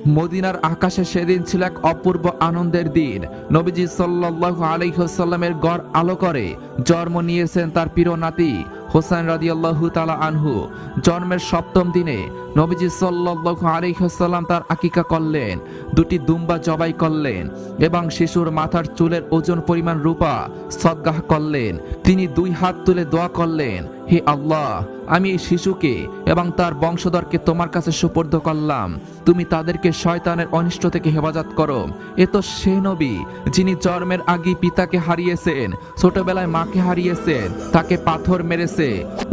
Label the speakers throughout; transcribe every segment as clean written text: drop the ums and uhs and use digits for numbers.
Speaker 1: মদিনার আকাশে সেদিন ছিল এক অপূর্ব আনন্দের দিন। নবীজি সাল্লাল্লাহু আলাইহি ওয়াসাল্লামের গড় আলো করে জন্ম নিয়েছেন তার প্রিয় নাতি হোসাইন রাদিয়াল্লাহু তাআলা আনহু। জন্মের সপ্তম দিনে নবীজি সাল্লাল্লাহু আলাইহি ওয়াসাল্লাম তার আকিকা করলেন, দুটি দুম্বা জবাই করলেন এবং শিশুর মাথার চুলের ওজন পরিমাণ রূপা সদকাহ করলেন। তিনি দুই হাত তুলে দোয়া করলেন, হে আল্লাহ, আমি এই শিশুকে এবং তার বংশধরকে তোমার কাছে সুপর্দ করলাম, তুমি তাদেরকে শয়তানের অনিষ্ট থেকে হেফাজত করো। এ তো সে নবী যিনি জন্মের আগে পিতাকে হারিয়েছেন, ছোটবেলায় মাকে হারিয়েছেন, তাকে পাথর মেরেছে,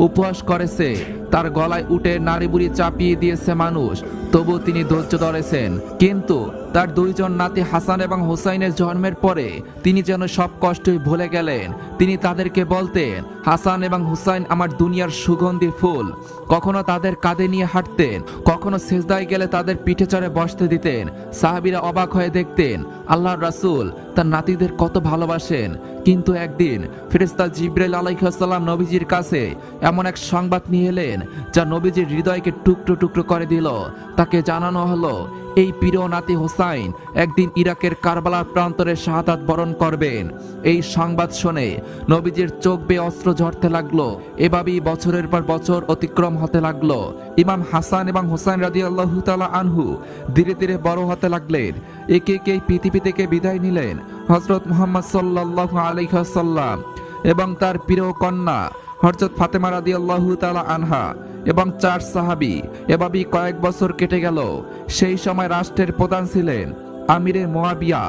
Speaker 1: উপহাস করেছে, তার গলায় উঠে নাড়ি বুড়ি চাপিয়ে দিয়েছে মানুষ, তবু তিনি ধৈর্য ধরেছেন। কিন্তু তার দুইজন নাতি হাসান এবং হুসাইনের জন্মের পরে তিনি যেন সব কষ্টই ভুলে গেলেন। তিনি তাদেরকে বলতেন, হাসান এবং হুসাইন আমার দুনিয়ার সুগন্ধি ফুল। কখনো তাদের কাঁধে নিয়ে হাঁটতেন, কখনো সেজদায় গেলে তাদের পিঠে চড়ে বসতে দিতেন। সাহাবীরা অবাক হয়ে দেখতেন আল্লাহর রাসূল তার নাতিদের কত ভালোবাসেন। কিন্তু একদিন ফেরেশতা জিবরাইল আলাইহিস সালাম নবীজির কাছে এমন এক সংবাদ নিয়ে এলেন যা নবীজির হৃদয়কে টুকরো টুকরো করে দিল। তাকে জানানো হলো এই প্রিয় নাতি হোসাইন একদিন ইরাকের কারবালার প্রান্তরে শাহাদাত বরণ করবেন। এই সংবাদ শুনে নবীজির চোখ বেয়ে অস্ত্র ঝরতে লাগলো। এভাবেই বছরের পর বছর অতিক্রম হতে লাগলো। ইমাম হাসান এবং হোসাইন রাদিয়াল্লাহু তাআলা আনহু ধীরে ধীরে বড় হতে লাগলেন। একে একে পৃথিবী থেকে বিদায় নিলেন হযরত মুহাম্মদ সাল্লাল্লাহু আলাইহি ওয়াসাল্লাম এবং তার প্রিয় কন্যা হযরত ফাতেমা রাদিয়াল্লাহু তাআলা আনহা এবং 4 সাহাবী। এভাবেই কয়েক বছর কেটে গেল। সেই সময় রাষ্ট্রের প্রধান ছিলেন আমিরে মুয়াবিয়া,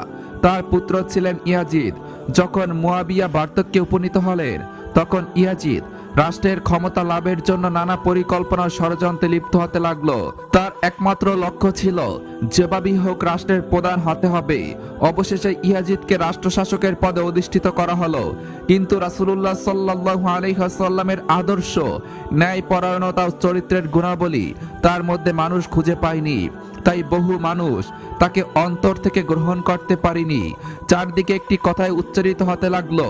Speaker 1: তার পুত্র ছিলেন ইয়াজিদ। যখন মুয়াবিয়া বার্ধক্যে উপনীত হলেন তখন ইয়াজিদ রাষ্ট্রের ক্ষমতা লাভের জন্য নানা পরিকল্পনা ষড়যন্ত্রে লিপ্ত হতে লাগলো। তার একমাত্র লক্ষ্য ছিল যেভাবেই হোক রাষ্ট্রের প্রধান হতে হবে। অবশেষে ইয়াজিদকে রাষ্ট্রশাসকের পদে অধিষ্ঠিত করা হলো। কিন্তু রাসূলুল্লাহ সাল্লাল্লাহু আলাইহি ওয়াসাল্লামের আদর্শ, ন্যায়পরায়ণতা ও চরিত্রের গুণাবলী তার মধ্যে মানুষ খুঁজে পায়নি। তাই বহু মানুষ তাকে অন্তর থেকে গ্রহণ করতে পারেনি। চারদিকে একটি কথাই উচ্চারিত হতে লাগলো,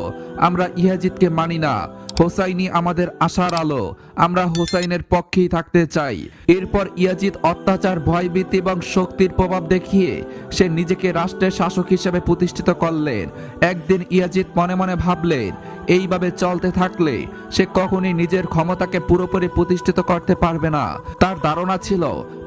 Speaker 1: আমরা ইয়াজিদকে মানি না, হোসাইনি আমাদের আশার আলো, আমরা হোসাইনের পক্ষেই থাকতে চাই। এরপর ইয়াজিদ অত্যাচার, ভয়ভীতি এবং শক্তির প্রভাব দেখিয়ে সে নিজেকে রাষ্ট্রের শাসক হিসেবে প্রতিষ্ঠিত করলেন। একদিন ইয়াজিদ মনে মনে ভাবলেন, এইভাবে চলতে থাকলে সে কখনোই নিজের ক্ষমতাকে পুরোপুরি প্রতিষ্ঠিত করতে পারবে না। তার ধারণা ছিল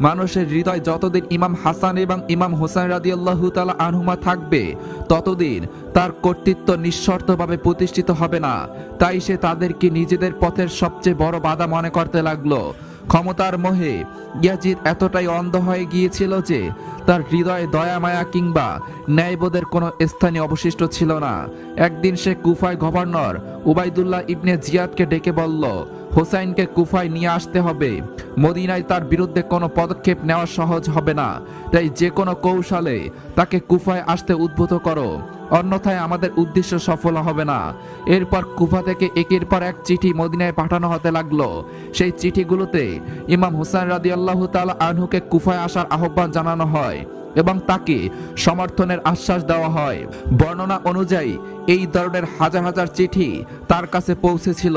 Speaker 1: মানুষের হৃদয় যতদিন ইমাম হাসান এবং ইমাম হোসাইন রাদিয়াল্লাহু তাআলা আনহুমা থাকবে ততদিন তার কর্তৃত্ব নিঃশর্তভাবে প্রতিষ্ঠিত হবে না। তাই সে তাদেরকে নিজেদের পথের সবচেয়ে বড় বাধা মনে করতে লাগলো। ক্ষমতার মোহে ইয়াজিদ এতটাই অন্ধ হয়ে গিয়েছিল যে তার হৃদয়ে দয়া মায়া কিংবা ন্যায়বোধের কোনো স্থানই অবশিষ্ট ছিল না। একদিন সে কুফায় গভর্নর উবাইদুল্লাহ ইবনে জিয়াদকে ডেকে বলল, হোসাইনকে কুফায় নিয়ে আসতে হবে। মদিনায় তার বিরুদ্ধে কোনো পদক্ষেপ নেওয়া সহজ হবে না, তাই যে কোনো কৌশলে তাকে কুফায় আসতে উদ্বুদ্ধ করো, অন্যথায় আমাদের উদ্দেশ্য সফল হবে না। এরপর কুফা থেকে একের পর এক চিঠি মদিনায় পাঠানো হতে লাগলো। সেই চিঠিগুলোতে ইমাম হোসাইন রাদিয়াল্লাহু তাআলা আনহুকে কুফায় আসার আহ্বান জানানো হয় এবং তাকে সমর্থনের আশ্বাস দেওয়া হয়। বর্ণনা অনুযায়ী এই ধরনের হাজার হাজার চিঠি তার কাছে পৌঁছেছিল।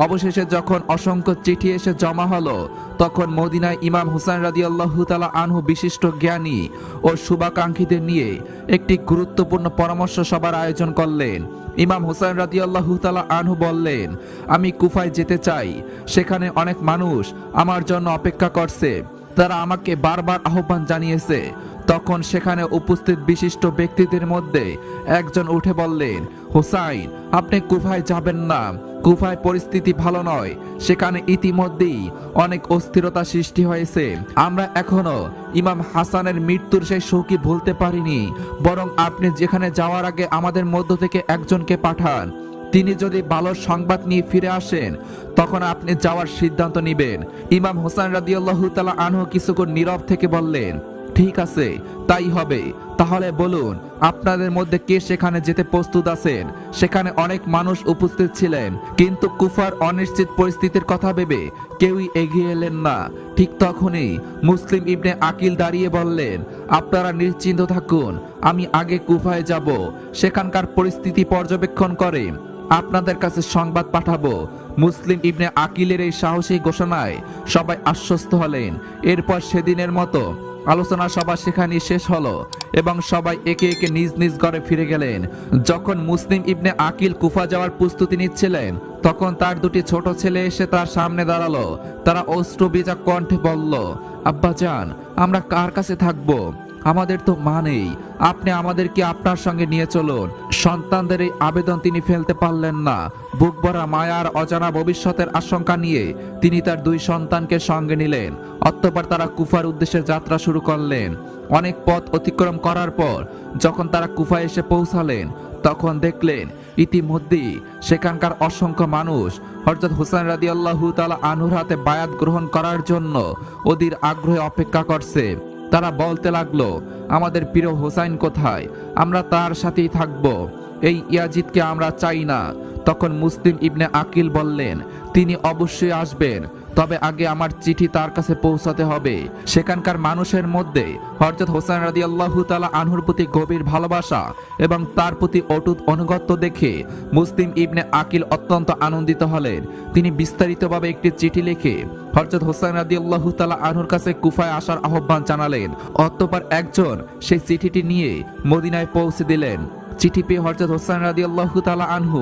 Speaker 1: অবশেষে যখন অসংখ্য চিঠি এসে জমা হলো তখন মদিনায় ইমাম হুসাইন রাদিয়াল্লাহু তাআলা আনহু বিশিষ্ট জ্ঞানী ও শুভাকাঙ্ক্ষীদের নিয়ে একটি গুরুত্বপূর্ণ পরামর্শ সভার আয়োজন করলেন। ইমাম হুসাইন রাদিয়াল্লাহু তাআলা আনহু বললেন, আমি কুফায় যেতে চাই, সেখানে অনেক মানুষ আমার জন্য অপেক্ষা করছে, তারা আমাকে বারবার আহ্বান জানিয়েছে। তখন সেখানে উপস্থিত বিশিষ্ট ব্যক্তিদের মধ্যে একজন উঠে বললেন, হোসাইন, আপনি কুফায় যাবেন না, কুফায় পরিস্থিতি ভালো নয়, সেখানে ইতিমধ্যেই অনেক অস্থিরতা সৃষ্টি হয়েছে। আমরা এখনো ইমাম হাসানের মৃত্যুর সেই শোকই ভুলতে পারিনি, বরং আপনি যেখানে যাওয়ার আগে আমাদের মধ্য থেকে একজনকে পাঠান। তিনি যদি ভালো সংবাদ নিয়ে ফিরে আসেন তখন আপনি যাওয়ার সিদ্ধান্ত নেবেন। ইমাম হোসাইন রাদিয়াল্লাহু তাআলা আনহু কিছুক্ষণ নীরব থেকে বললেন, ঠিক আছে, তাই হবে। তাহলে বলুন, আপনাদের মধ্যে কে সেখানে যেতে প্রস্তুত আছেন? সেখানে অনেক মানুষ উপস্থিত ছিলেন, কিন্তু কুফার অনিশ্চিত পরিস্থিতির কথা ভেবে কেউই এগিয়ে এলেন না। ঠিক তখনই মুসলিম ইবনে আকিল দাঁড়িয়ে বললেন, আপনারা নিশ্চিন্ত থাকুন, আমি আগে কুফায় যাব, সেখানকার পরিস্থিতি পর্যবেক্ষণ করে আপনাদের কাছে সংবাদ পাঠাবো। মুসলিম ইবনে আকিলের এই সাহসী ঘোষণায় সবাই আশ্বস্ত হলেন। এরপর সেদিনের মতো আলোচনা সভা সেখানেই শেষ হলো এবং সবাই একে একে নিজ নিজ ঘরে ফিরে গেলেন। যখন মুসলিম ইবনে আকিল কুফা যাওয়ার প্রস্তুতি নিচ্ছিলেন, তখন তার দুটি ছোট ছেলে এসে তার সামনে দাঁড়ালো। তারা অশ্রুভিজা কণ্ঠে বলল, আব্বাজান, আমরা কার কাছে থাকবো? আমাদের তো মা নেই, আপনি আমাদেরকে আপনার সঙ্গে নিয়ে চলুন। সন্তানদের এই আবেদন তিনি ফেলতে পারলেন না। বুক ভরা মায়ার অজানা ভবিষ্যতের আশঙ্কা নিয়ে তিনি তার দুই সন্তানকে সঙ্গে নিলেন। অতঃপর তারা কুফার উদ্দেশ্যে যাত্রা শুরু করলেন। অনেক পথ অতিক্রম করার পর যখন তারা কুফায় এসে পৌঁছালেন, তখন দেখলেন ইতিমধ্যেই সেখানকার অসংখ্য মানুষ হযরত হুসাইন রাদিয়াল্লাহু তাআলা আনহুর হাতে বায়াত গ্রহণ করার জন্য অধীর আগ্রহে অপেক্ষা করছে। তারা বলতে লাগলো, আমাদের প্রিয় হুসাইন কোথায়? আমরা তার সাথেই থাকব। এই ইয়াজিদকে আমরা চাই না। তখন মুসলিম ইবনে আকিল বললেন, তিনি অবশ্যই আসবেন, তবে আগে আমার চিঠি তার কাছে পৌঁছাতে হবে। সেখানকার মানুষের মধ্যে হযরত হুসাইন রাদিয়াল্লাহু তাআলা আনহুর প্রতি গভীর ভালোবাসা এবং তার প্রতি অটুট অনুগত্য দেখে মুসলিম ইবনে আকিল অত্যন্ত আনন্দিত হলেন। তিনি বিস্তারিতভাবে একটি চিঠি লিখে হযরত হুসাইন রাদিয়াল্লাহু তাআলা আনহুর কাছে কুফায় আসার আহ্বান জানালেন। অতঃপর একজন সেই চিঠিটি নিয়ে মদিনায় পৌঁছে দিলেন। চিঠি পেয়ে হযরত হুসাইন রাদিয়াল্লাহু তাআলা আনহু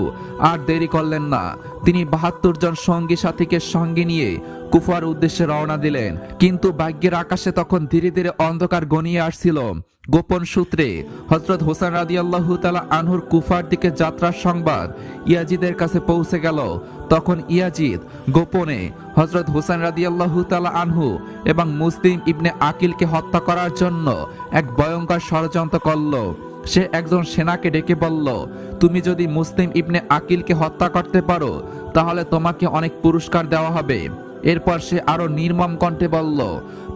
Speaker 1: আর দেরি করলেন না। তিনি ৭২ জন সঙ্গী সাথীকে সঙ্গে নিয়ে কুফার উদ্দেশ্যে রওনা দিলেন। কিন্তু ভাগ্যের আকাশে তখন ধীরে ধীরে অন্ধকার ঘনিয়ে আসছিল। গোপন সূত্রে হযরত হুসাইন রাদিয়াল্লাহু তাআলা আনহুর কুফার দিকে যাত্রার সংবাদ ইয়াজিদের কাছে পৌঁছে গেল। তখন ইয়াজিদ গোপনে হযরত হুসাইন রাদিয়াল্লাহু তাআলা আনহু এবং মুসলিম ইবনে আকিলকে হত্যা করার জন্য এক ভয়ঙ্কর ষড়যন্ত্র করল। সে একজন সেনাকে ডেকে বলল, তুমি যদি মুসলিম ইবনে আকিলকে হত্যা করতে পারো তাহলে তোমাকে অনেক পুরস্কার দেওয়া হবে। এরপর সে আরো নির্মম কণ্ঠে বলল,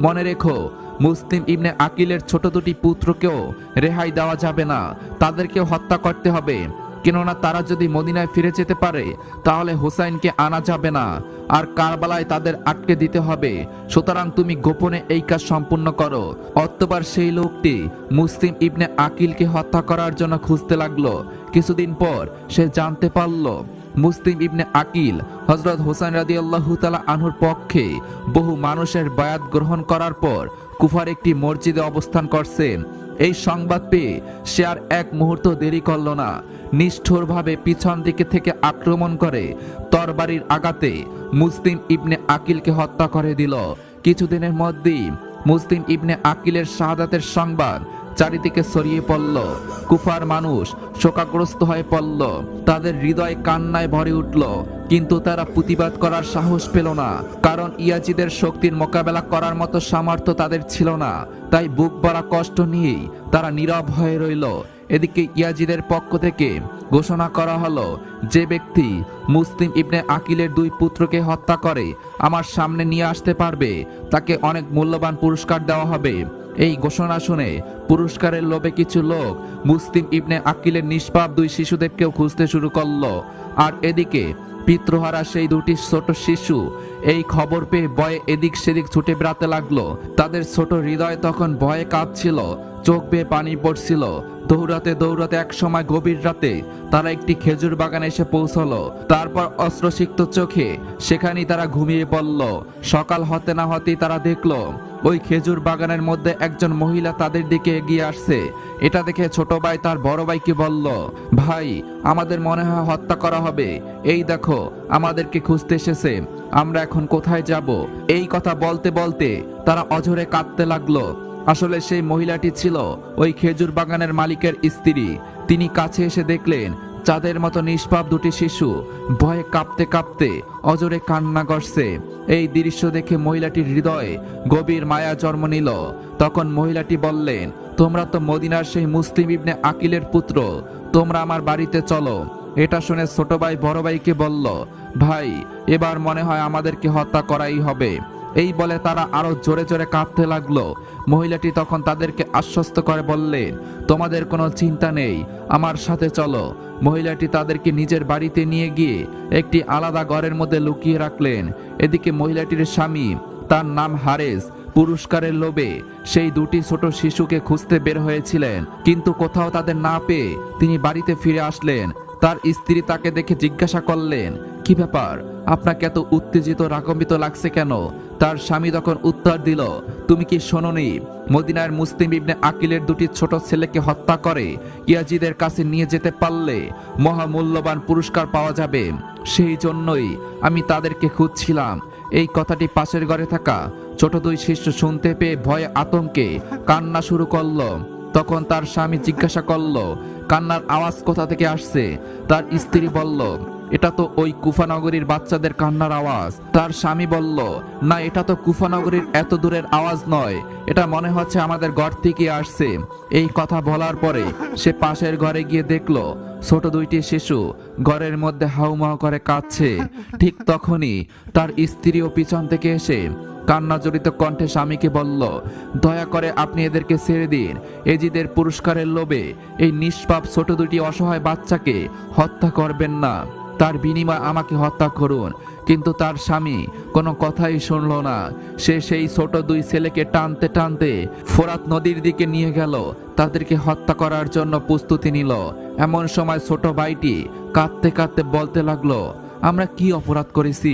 Speaker 1: মনে রেখো, মুসলিম ইবনে আকিলের ছোট দুটি পুত্রকেও রেহাই দেওয়া যাবে না, তাদেরকেও হত্যা করতে হবে। কেননা তারা যদি মদিনায় ফিরে যেতে পারে তাহলে হুসাইনকে আনা যাবে না, আর কারবালায় তাদের আটকে দিতে হবে। সুতরাং তুমি গোপনে এই কাজ সম্পূর্ণ করো। অতঃপর সেই লোকটি মুসলিম ইবনে আকিলকে হত্যা করার জন্য খুঁজতে লাগলো। কিছুদিন পর সে জানতে পারল মুসলিম ইবনে আকিল হযরত হুসাইন রাদিয়াল্লাহু তাআলা আনহুর পক্ষে বহু মানুষের বায়াত গ্রহণ করার পর কুফার একটি মসজিদে অবস্থান করছেন। এই সংবাদ পেয়ে সে আর এক মুহূর্ত দেরি করল না। নিষ্ঠুরভাবে পিছন দিকে থেকে আক্রমণ করে তরবারির আঘাতে মুসলিম ইবনে আকিলকে হত্যা করে দিল। কিছুদিনের মধ্যেই মুসলিম ইবনে আকিলের শাহাদাতের সংবাদ চারিদিকে ছড়িয়ে পড়ল। কুফার মানুষ শোকাগ্রস্ত হয়ে পড়ল। তাদের হৃদয় কান্নায় ভরে উঠল, কিন্তু তারা প্রতিবাদ করার সাহস পেল না, কারণ ইয়াজিদের শক্তির মোকাবেলা করার মতো সামর্থ্য তাদের ছিল না। তাই বুক ভরা কষ্ট নিয়েই তারা নীরব হয়ে রইল। এদিকে ইয়াজিদের পক্ষ থেকে ঘোষণা করা হলো, যে ব্যক্তি মুসলিম ইবনে আকিলের দুই পুত্রকে হত্যা করে আমার সামনে নিয়ে আসতে পারবে তাকে অনেক মূল্যবান পুরস্কার দেওয়া হবে। এই ঘোষণা শুনে পুরস্কারের লোভে কিছু লোক মুসলিম ইবনে আকিলের নিষ্পাপ দুই শিশুদেরকেও খুঁজতে শুরু করলো। আর এদিকে পিতৃহারা সেই দুটি ছোট শিশু এই খবর পেয়ে ভয়ে এদিক সেদিক ছুটে বেড়াতে লাগলো। তাদের ছোট হৃদয় তখন ভয়ে কাঁপছিল, চোখ বেয়ে পানি পড়ছিল। দৌড়াতে দৌড়াতে এক সময় গভীর রাতে তারা একটি খেজুর বাগানে এসে পৌঁছলো। তারপর অস্ত্রসিক্ত চোখে সেখানেই তারা ঘুমিয়ে পড়ল। সকাল হতে না হতেই তারা দেখলো ওই খেজুর বাগানের মধ্যে একজন মহিলা তাদের দিকে এগিয়ে আসছে। এটা দেখে ছোট ভাই তার বড় ভাইকে বলল, ভাই, আমাদের মনে হয় হত্যা করা হবে। এই দেখো, আমাদেরকে খুঁজতে এসেছে, আমরা এখন কোথায় যাব? এই কথা বলতে বলতে তারা অঝরে কাঁদতে লাগলো। আসলে সেই মহিলাটি ছিল ওই খেজুর বাগানের মালিকের স্ত্রী। তিনি কাছে এসে দেখলেন চাঁদের মতো নিষ্পাপ দুটি শিশু ভয়ে কাঁপতে কাঁপতে অজরে কান্না করছে। এই দৃশ্য দেখে মহিলাটির হৃদয়ে গভীর মায়া জন্ম নিল। তখন মহিলাটি বললেন, তোমরা তো মদিনার সেই মুসলিম ইবনে আকিলের পুত্র, তোমরা আমার বাড়িতে চলো। এটা শুনে ছোট ভাই বড় ভাইকে বলল, ভাই, এবার মনে হয় আমাদেরকে হত্যা করাই হবে। এই বলে তারা আরো জোরে জোরে কাঁদতে লাগলো। মহিলাটি তখন তাদেরকে আশ্বস্ত করে বললেন, তোমাদের কোনো চিন্তা নেই, আমার সাথে চলো। মহিলাটি তাদেরকে নিজের বাড়িতে নিয়ে গিয়ে একটি আলাদা ঘরের মধ্যে লুকিয়ে রাখলেন। এদিকে মহিলাটির স্বামী, তার নাম হারেস, পুরস্কারের লোভে সেই দুটি ছোট শিশুকে খুঁজতে বের হয়েছিলেন, কিন্তু কোথাও তাদের না পেয়ে তিনি বাড়িতে ফিরে আসলেন। তার স্ত্রী তাকে দেখে জিজ্ঞাসা করলেন, কি ব্যাপার, আপনাকে এত উত্তেজিত রাগম্বিত লাগছে কেন? তার স্বামী তখন উত্তর দিল, তুমি কি শোনোনি, মদিনার মুসলিম ইবনে আকিলের দুটি ছোট ছেলেকে হত্যা করে ইয়াজিদের কাছে নিয়ে যেতে পারলে মহামূল্যবান পুরস্কার পাওয়া যাবে। সেই জন্যই আমি তাদেরকে খুঁজছিলাম। এই কথাটি পাশের ঘরে থাকা ছোট দুই শিষ্য শুনতে পেয়ে ভয়ে আতঙ্কে কান্না শুরু করলো। তখন তার স্বামী জিজ্ঞাসা করলো, কান্নার আওয়াজ কোথা থেকে আসছে? তার স্ত্রী বলল, এটা তো ওই কুফানগরীর বাচ্চাদের কান্নার আওয়াজ। তার স্বামী বলল, না, এটা তো কুফানগরীর এত দূরের আওয়াজ নয়, এটা মনে হচ্ছে আমাদের ঘর থেকে আসছে। এই কথা বলার পরে সে পাশের ঘরে গিয়ে দেখলো ছোট দুইটি শিশু ঘরের মধ্যে হাউমাউ করে কাঁদছে। ঠিক তখনই তার স্ত্রীও পিছন থেকে এসে কান্না জড়িত কণ্ঠে স্বামীকে বলল, দয়া করে আপনি এদেরকে ছেড়ে দিন। এজিদের পুরস্কারের লোভে এই নিষ্পাপ ছোট দুটি অসহায় বাচ্চাকে হত্যা করবেন না, তার বিনিময়ে আমাকে হত্যা করুন। কিন্তু তার স্বামী কোনো কথাই শুনল না। সে সেই ছোট দুই ছেলেকে টানতে টানতে ফোরাত নদীর দিকে নিয়ে গেল, তাদেরকে হত্যা করার জন্য প্রস্তুতি নিল। এমন সময় ছোট ভাইটি কাঁদতে কাঁদতে বলতে লাগলো, আমরা কি অপরাধ করেছি?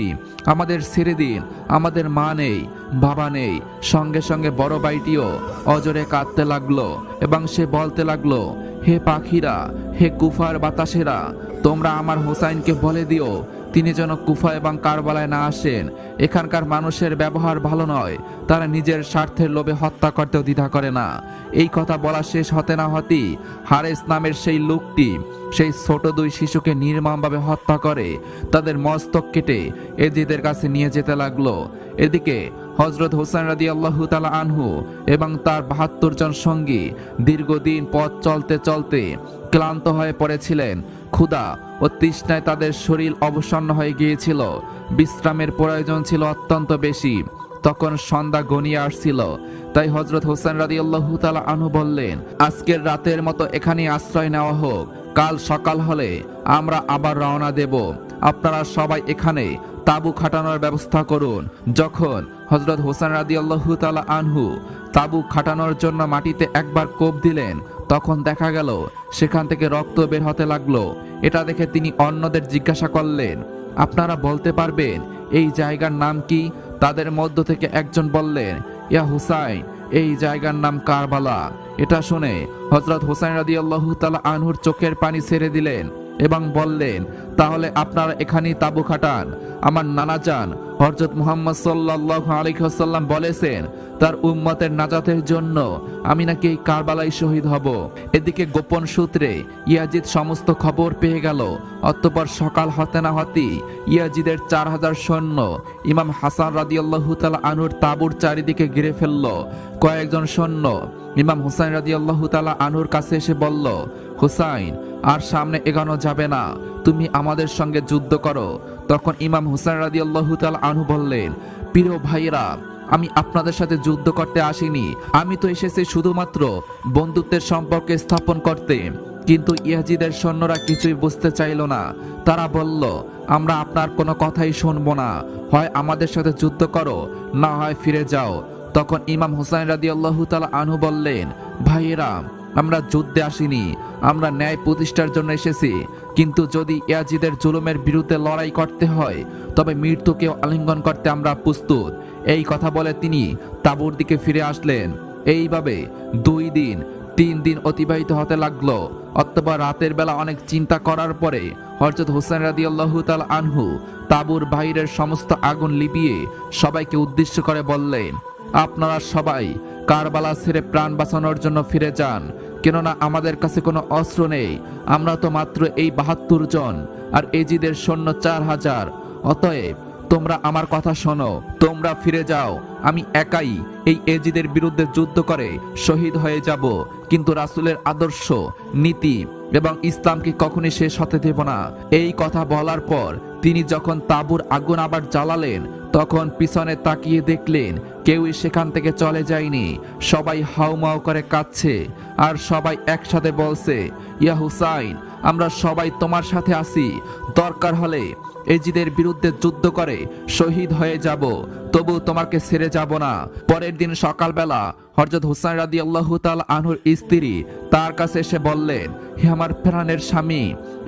Speaker 1: আমাদের ছেড়ে দিন, আমাদের মা নেই, বাবা নেই। সঙ্গে সঙ্গে বড় ভাইটিও অজরে কাঁদতে লাগলো এবং সে বলতে লাগলো, হে পাখিরা, হে কুফার বাতাসেরা, তোমরা আমার হোসাইনকে বলে দিও তিনি যেন কুফা এবং কারবালায় না আসেন। এখানকার মানুষের ব্যবহার ভালো নয়, তারা নিজের স্বার্থের লোভে হত্যা করতেও দ্বিধা করে না। এই কথা বলা শেষ হতে না হতেই হারেস নামের সেই লোকটি সেই ছোট দুই শিশুকে নির্মমভাবে হত্যা করে তাদের মস্তক কেটে এজিদের কাছে নিয়ে যেতে লাগলো। এদিকে হযরত হোসেন রাদিয়াল্লাহু তাআলা আনহু এবং তার ৭২ জন সঙ্গী দীর্ঘদিন পথ চলতে চলতে ক্লান্ত হয়ে পড়েছিলেন। ক্ষুধা ও তৃষ্ণায় তাদের শরীর অবসন্ন হয়ে গিয়েছিল, বিশ্রামের প্রয়োজন ছিল অত্যন্ত বেশি। তখন সন্ধ্যা ঘনিয়ে আসছিল, তাই হযরত হোসেন রাদিয়াল্লাহু তাআলা আনহু বললেন, আজকের রাতের মতো এখানে আশ্রয় নেওয়া হোক, কাল সকাল হলে আমরা আবার রওনা দেব। আপনারা সবাই এখানে তাঁবু খাটানোর ব্যবস্থা করুন। যখন হযরত হোসেন রাদিয়াল্লাহু তাআলা আনহু তাঁবু খাটানোর জন্য মাটিতে একবার কোপ দিলেন, তখন দেখা গেল সেখান থেকে রক্ত বের হতে লাগলো। এটা দেখে তিনি অন্যদের জিজ্ঞাসা করলেন, আপনারা বলতে পারবেন এই জায়গার নাম কি? তাদের মধ্য থেকে একজন বললেন, ইয়া হুসাইন, এই জায়গার নাম কারবালা। এটা শুনে হযরত হোসেন রাদিয়াল্লাহু তাআলা আনহুর চোখের পানি ছেড়ে দিলেন এবং বললেন, তাহলে আপনারা এখানেই তাঁবু খাটান। আমার নানা জান হযরত মুহাম্মদ সাল্লাল্লাহু আলাইহি ওয়াসাল্লাম বলেছেন, তার উম্মতের নাজাতের জন্য আমি নাকি এই কারবালায় শহীদ হব। এদিকে গোপন সূত্রে ইয়াজিদ সমস্ত খবর পেয়ে গেল। অতঃপর সকাল হতে না হতেই ইয়াজিদের 4000 সৈন্য ইমাম হাসান রাদিয়াল্লাহু তাআলা আনহুর তাঁবুর চারিদিকে ঘিরে ফেলল। কয়েকজন সৈন্য ইমাম হুসাইন রাদিয়াল্লাহু তাআলা আনহুর কাছে এসে বলল, হুসাইন, আর সামনে এগোনো যাবে না, তুমি আমাদের সঙ্গে যুদ্ধ করো। তখন ইমাম হুসাইন রাদিয়াল্লাহু তাআলা আনহু বললেন, প্রিয় ভাইয়েরা, আমি আপনাদের সাথে যুদ্ধ করতে আসিনি, আমি তো এসেছি শুধুমাত্র বন্ধুত্বের সম্পর্ক স্থাপন করতে। কিন্তু ইয়াজিদের সৈন্যরা কিছুই বুঝতে চাইল না। তারা বলল, আমরা আপনার কোনো কথাই শুনবো না, হয় আমাদের সাথে যুদ্ধ করো, না হয় ফিরে যাও। তখন ইমাম হুসাইন রাদিয়াল্লাহু তাআলা আনহু বললেন, ভাইয়েরা, আমরা যুদ্ধে আসিনি, আমরা ন্যায় প্রতিষ্ঠার জন্য এসেছি। কিন্তু যদি ইয়াজিদের জুলুমের বিরুদ্ধে লড়াই করতে হয়, তবে মৃত্যুকেও আলিঙ্গন করতে আমরা প্রস্তুত। এই কথা বলে তিনি তাঁবুর দিকে ফিরে আসলেন। এইভাবে 2 দিন 3 দিন অতিবাহিত হতে লাগলো। অথবা রাতের বেলা অনেক চিন্তা করার পরে হযরত হোসেন রাদিয়াল্লাহু তাআলা আনহু তাঁবুর বাইরের সমস্ত আগুন লিভিয়ে সবাইকে উদ্দেশ্য করে বললেন, আপনারা সবাই কারবালা ছেড়ে প্রাণ বাঁচানোর জন্য ফিরে যান, কেননা আমাদের কাছে কোনো অস্ত্র নেই। আমরা তো মাত্র এই 72 জন, আর এজিদের সৈন্য 4000। অতএব তোমরা আমার কথা শোনো, তোমরা ফিরে যাও। আমি একাই এই এজিদের বিরুদ্ধে যুদ্ধ করে শহীদ হয়ে যাব, কিন্তু রাসূলের আদর্শ, নীতি এবং ইসলামকে কখনই শেষ হতে দেব না। এই কথা বলার পর তিনি যখন তাঁবুর আগুন আবার জ্বালালেন, তখন পিছনে তাকিয়ে দেখলেন কেউই সেখান থেকে চলে যায়নি। সবাই হাউমাউ করে কাঁদছে আর সবাই একসাথে বলছে, ইয়া হুসাইন, আমরা সবাই তোমার সাথে আছি, দরকার হলে এজিদের বিরুদ্ধে যুদ্ধ করে শহীদ হয়ে যাব, তবু তোমাকে ছেড়ে যাব না। পরের দিন সকালবেলা হযরত হুসাইন রাদিয়াল্লাহু তাআলা আনহুর স্ত্রী তার কাছে এসে বললেন, হে আমার প্রাণের স্বামী,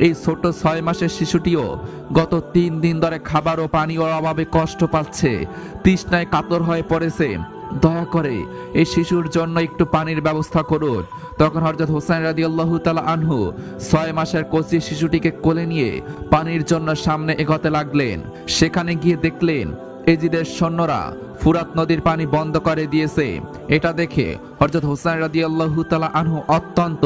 Speaker 1: এই ছোট 6 মাসের শিশুটিও গত 3 দিন ধরে খাবার ও পানীয়র অভাবে কষ্ট পাচ্ছে, তৃষ্ণায় কাতর হয়ে পড়েছে। দয়া করে এই শিশুর জন্য একটু পানির ব্যবস্থা করুন। তখন হযরত হুসাইন রাদিয়াল্লাহু তাআলা আনহু 6 মাসের কচি শিশুটিকে কোলে নিয়ে পানির জন্য সামনে এগোতে লাগলেন। সেখানে গিয়ে দেখলেন এজিদের সৈন্যরা ফুরাত নদীর পানি বন্ধ করে দিয়েছে। এটা দেখে হযরত হুসাইন রাদিয়াল্লাহু তাআলা আনহু অত্যন্ত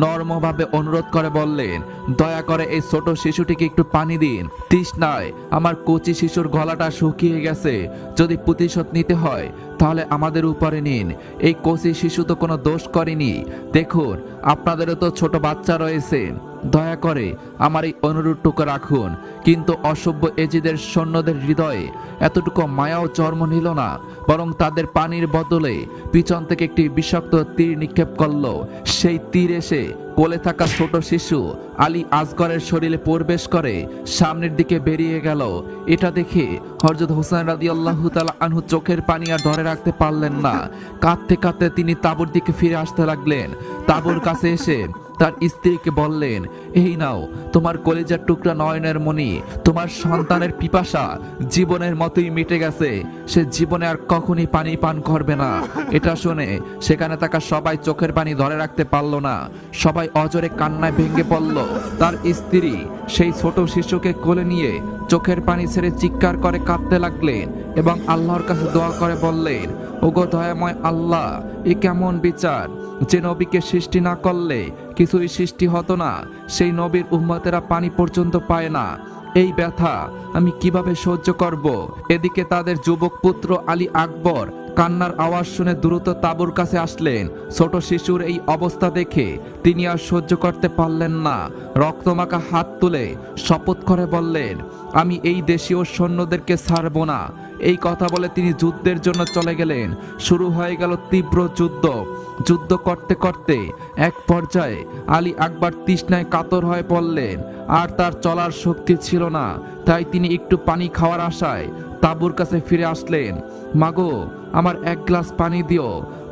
Speaker 1: নরমভাবে অনুরোধ করে বললেন, দয়া করে এই ছোট শিশুটিকে একটু পানি দিন, তৃষ্ণায় আমার কচি শিশুর গলাটা শুকিয়ে গেছে, যদি প্রতিশোধ নিতে হয় তাহলে আমাদের উপরে নিন। এই কচি শিশু তো কোনো দোষ করেনি, দেখুন আপনাদেরও তো ছোট বাচ্চা রয়েছে, দয়া করে আমার এই অনুরোধটুকু রাখুন। কিন্তু অসভ্য এজিদের সৈন্যদের হৃদয়ে এতটুকু মায়াও জন্ম নিল না, বরং তাদের পানির বদলে পিছন থেকে একটি বিষাক্ত তীর নিক্ষেপ করলো। সেই তীর এসে কোলে থাকা ছোট শিশু আলী আসগরের শরীরে প্রবেশ করে সামনের দিকে বেরিয়ে গেল। এটা দেখে হযরত হুসাইন রাদিয়াল্লাহু তাআলা আনহু চোখের পানি আর ধরে রাখতে পারলেন না। কাঁদতে কাঁদতে তিনি তাঁবুর দিকে ফিরে আসতে লাগলেন। তাঁবুর কাছে এসে তার স্ত্রীকে বললেন, এই নাও তোমার কলিজার টুকরা নয়নের মণি, তোমার সন্তানের পিপাসা জীবনের মতোই মিটে গেছে, সে জীবনে আর কখনই পানি পান করবে না। এটা শুনে সেখানে থাকা সবাই চোখের পানি ধরে রাখতে পারল না, সবাই অজরে কান্নায় ভেঙে পড়ল। তার স্ত্রী সেই ছোট শিশুকে কোলে নিয়ে চোখের পানি ছেড়ে চিৎকার করে কাঁদতে লাগলেন এবং আল্লাহর কাছে দোয়া করে বললেন, ওগো দয়াময় আল্লাহ, এ কেমন বিচার, যে নবীকে সৃষ্টি না করলে কিছুই সৃষ্টি হতো না, সেই নবীর উম্মতেরা পানি পর্যন্ত পায় না, এই ব্যথা আমি কিভাবে সহ্য করব। এদিকে তাদের যুবক পুত্র আলী আকবর কান্নার আওয়াজ শুনে দ্রুত তাঁবুর কাছে আসলেন। ছোট শিশুর এই অবস্থা দেখে তিনি আর সহ্য করতে পারলেন না, রক্তমাখা হাত তুলে শপথ করে বললেন, আমি এই দেশীয় সৈন্যদেরকে ছাড়ব না। এই কথা বলে তিনি যুদ্ধের জন্য চলে গেলেন। শুরু হয়ে গেল তীব্র যুদ্ধ। যুদ্ধ করতে করতে এক পর্যায়ে আলী আকবর তৃষ্ণায় কাতর হয়ে পড়লেন, আর তার চলার শক্তি ছিল না। তাই তিনি একটু পানি খাওয়ার আশায় তাঁবুর কাছে ফিরে আসলেন। মাগো, আমার 1 গ্লাস পানি দিও,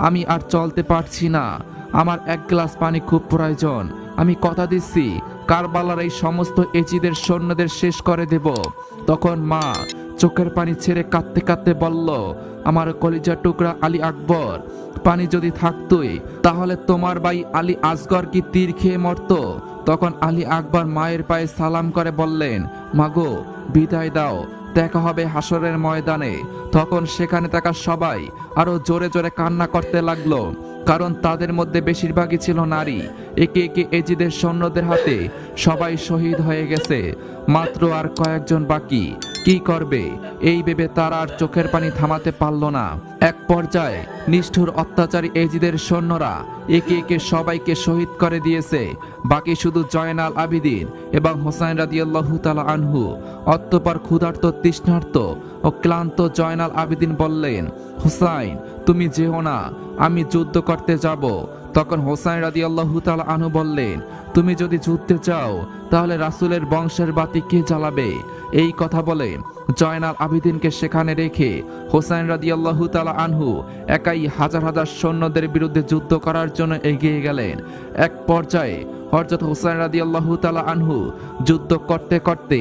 Speaker 1: আমি আর চলতে পারছি না, আমার 1 গ্লাস পানি খুব প্রয়োজন, আমি কথা দিচ্ছি কারবালার এই সমস্ত এজিদের সৈন্যদের শেষ করে দেব। তখন মা চোখের পানি ছেড়ে কাঁদতে কাঁদতে বলল, আমার কলিজার টুকরা আলী আকবর, পানি যদি থাকতোই তাহলে তোমার ভাই আলী আসগর কি তীর খেয়ে মরত। তখন আলী আকবর মায়ের পায়ে সালাম করে বললেন, মাগো বিদায় দাও, দেখা হবে হাসরের ময়দানে। তখন সেখানে থাকা সবাই আরো জোরে জোরে কান্না করতে লাগলো, কারণ তাদের মধ্যে বেশিরভাগই ছিল নারী। একে একে এজিদের সৈন্যদের হাতে সবাই শহীদ হয়ে গেছে, মাত্র আর কয়েকজন বাকি। কি করবে এই ভেবে তারা আর চোখের পানি থামাতে পারল না। এক পর্যায়ে নিষ্ঠুর অত্যাচারী এজিদের সৈন্যরা একে একে সবাইকে শহীদ করে দিয়েছে, বাকি শুধু জয়নাল আবিদিন এবং হুসাইন রাদিয়াল্লাহু তাআলা আনহু। অতঃপর ক্ষুধার্ত তৃষ্ণার্ত ও ক্লান্ত জয়নাল আবিদিন বললেন, হুসাইন তুমি যেও না, আমি যুদ্ধ করতে যাব। তখন হুসাইন রাদিয়াল্লাহু তাআলা আনহু বললেন, তুমি যদি যুদ্ধে যাও তাহলে রাসূলের বংশের বাতি কে জ্বালাবে। এই কথা বলে জয়নাল আবিদিনকে সেখানে রেখে হুসাইন রাদিয়াল্লাহু তাআলা আনহু একাই হাজার হাজার সৈন্যদের বিরুদ্ধে যুদ্ধ করার জন্য এগিয়ে গেলেন। এক পর্যায়ে হযরত হুসাইন রাদিয়াল্লাহু তাআলা আনহু যুদ্ধ করতে করতে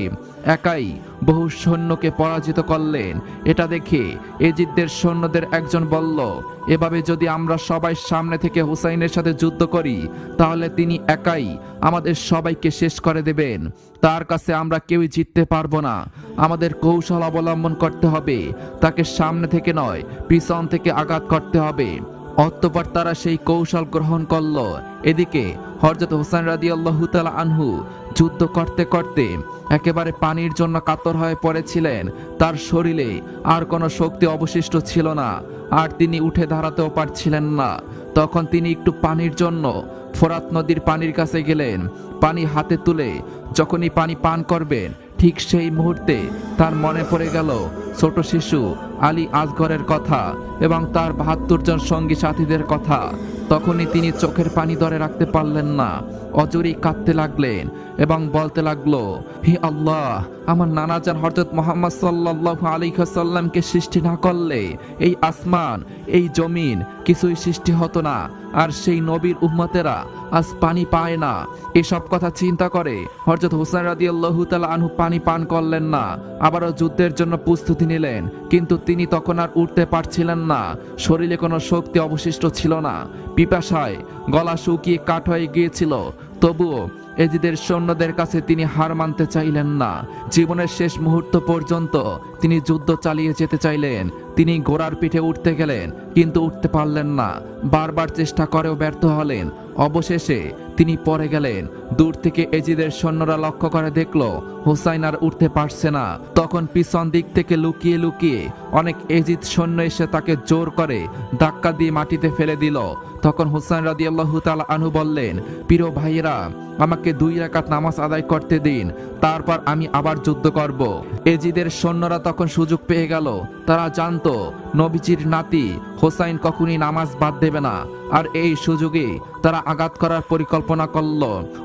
Speaker 1: একাই বহু সৈন্যকে পরাজিত করলেন। এটা দেখে এজিদদের সৈন্যদের একজন বলল, এভাবে যদি আমরা সবাই সামনে থেকে হুসাইনের সাথে যুদ্ধ করি তাহলে তিনি একাই আমাদের সবাইকে শেষ করে দেবেন, তার কাছে আমরা কেউই জিততে পারবো না। আমাদের কৌশল অবলম্বন করতে হবে, তাকে সামনে থেকে নয় পিছন থেকে আঘাত করতে হবে। অতঃপর তারা সেই কৌশল গ্রহণ করল। এদিকে হযরত হুসাইন রাদিয়াল্লাহু তাআলা আনহু যুদ্ধ করতে করতে একেবারে পানির জন্য কাতর হয়ে পড়েছিলেন, তার শরীরে আর কোনো শক্তি অবশিষ্ট ছিল না, আর তিনি উঠে দাঁড়াতেও পারছিলেন না। তখন তিনি একটু পানির জন্য ফোরাত নদীর পানির কাছে গেলেন। পানি হাতে তুলে যখনই পানি পান করবেন ঠিক সেই মুহূর্তে তার মনে পড়ে গেল ছোট শিশু আলী আসগরের কথা এবং তার ৭২ জন সঙ্গী সাথীদের কথা। তখনই তিনি চোখের পানি ধরে রাখতে পারলেন না, অজরেই কাঁদতে লাগলেন এবং বলতে লাগলো, হে আল্লাহ, আমার নানাজান হযরত মুহাম্মদ সাল্লাল্লাহু আলাইহি ওয়াসাল্লামকে সৃষ্টি না করলে এই আসমান, এই জমিন কিছুই সৃষ্টি হতো না, আর সেই নবীর উম্মতেরা আজ পানি পায় না। এসব কথা চিন্তা করে হযরত হুসাইন রাদিয়াল্লাহু তাআলা আনহু পানি পান করলেন না, আবারও যুদ্ধের জন্য প্রস্তুতি নিলেন। কিন্তু তিনি তখন আর উঠতে পারছিলেন না, শরীরে কোনো শক্তি অবশিষ্ট ছিল না, পিপাসায় গলা শুকিয়ে কাঠ হয়ে গিয়েছিল। তবুও এজিদের সৈন্যদের কাছে তিনি হার মানতে চাইলেন না। জীবনের শেষ মুহূর্ত পর্যন্ত তিনি যুদ্ধ চালিয়ে যেতে চাইলেন। তিনি ঘোড়ার পিঠে উঠতে গেলেন, কিন্তু উঠতে পারলেন না, বারবার চেষ্টা করেও ব্যর্থ হলেন। অবশেষে তিনি পড়ে গেলেন। দূর থেকে এজিদের সৈন্যরা লক্ষ্য করে দেখলো হুসাইন আর উঠতে পারছে না। তখন পিছন দিক থেকে লুকিয়ে লুকিয়ে অনেক এজিদ সৈন্য এসে তাকে জোর করে ধাক্কা দিয়ে মাটিতে ফেলে দিল। তখন হুসাইন রাদিয়াল্লাহু তাআলা আনহু বললেন, প্রিয় ভাইয়েরা, আমাকে 2 রাকাত নামাজ আদায় করতে দিন, তারপর আমি আবার যুদ্ধ করব। এজিদের সৈন্যরা তখন সুযোগ পেয়ে গেল। তারা জানতো নবীজির নাতি হুসাইন কখনই নামাজ বাদ দেবে না, আর এই সুযোগে তারা আঘাত করার পরিকল্পনা করল।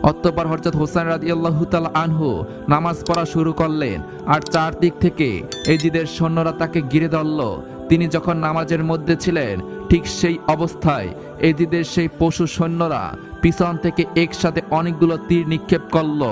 Speaker 1: অতঃপর হযরত হুসাইন রাদিয়াল্লাহু তাআলা আনহু নামাজ পড়া শুরু করলেন, আর চারদিক থেকে এজিদের সৈন্যরা তাকে ঘিরে ধরল। তিনি যখন নামাজের মধ্যে ছিলেন, ঠিক সেই অবস্থায় এজিদের সেই পশু সৈন্যরা পিছন থেকে একসাথে অনেকগুলো তীর নিক্ষেপ করলো।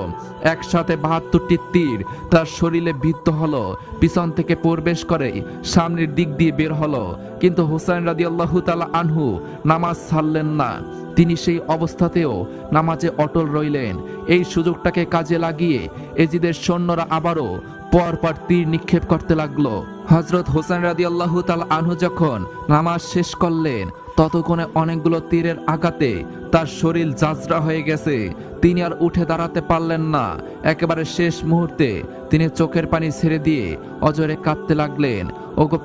Speaker 1: একসাথে 72টি তীর তার শরীরে বিদ্ধ হলো, পিছন থেকে প্রবেশ করে সামনের দিক দিয়ে বের হলো। কিন্তু হুসাইন রাদিয়াল্লাহু তাআলা আনহু নামাজ ছাড়লেন না। তিনি সেই অবস্থাতেও নামাজে অটল রইলেন। এই সুযোগটাকে কাজে লাগিয়ে এজিদের সৈন্যরা আবারও পরপর তীর নিক্ষেপ করতে লাগলো। হযরত হুসাইন রাদিয়াল্লাহু তাআলা আনহু যখন নামাজ শেষ করলেন, ততক্ষণে অনেকগুলো তীরের আঘাতে তার শরীর জাজরা হয়ে গেছে। তিনি আর উঠে দাঁড়াতে পারলেন না। একেবারে শেষ মুহূর্তে তিনি চোখের পানি ছেড়ে দিয়ে অজরে কাঁদতে লাগলেন, ওগো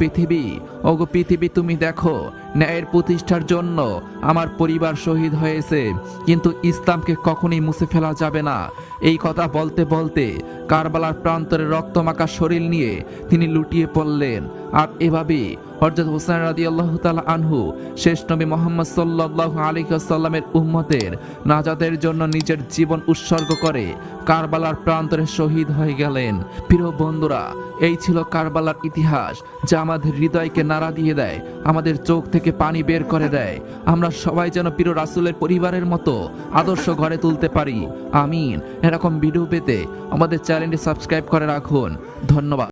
Speaker 1: পৃথিবী, তুমি দেখো, ন্যায়ের প্রতিষ্ঠার জন্য আমার পরিবার শহীদ হয়েছে, কিন্তু ইসলামকে কখনোই মুছে ফেলা যাবে না। এই কথা বলতে বলতে কারবালার প্রান্তরে রক্তমাখা শরীর নিয়ে তিনি লুটিয়ে পড়লেন। আর এভাবেই হযরত হুসাইন রাদিয়াল্লাহু তাআলা আনহু শেষ নবী মুহাম্মদ সাল্লাল্লাহু আলাইহি ওয়াসাল্লামের উম্মতের নাজাতের জন্য নিজের জীবন উৎসর্গ করে কারবালার প্রান্তরে শহীদ হয়ে গেলেন। প্রিয় বন্ধুরা, এই ছিল কারবালার ইতিহাস, যা আমাদের হৃদয়কে নাড়া দিয়ে দেয়, আমাদের চোখ থেকে পানি বের করে দেয়। আমরা সবাই যেন প্রিয় রাসূলের পরিবারের মতো আদর্শ গড়ে তুলতে পারি। আমিন। এরকম ভিডিও পেতে আমাদের চ্যানেলটি সাবস্ক্রাইব করে রাখুন। ধন্যবাদ।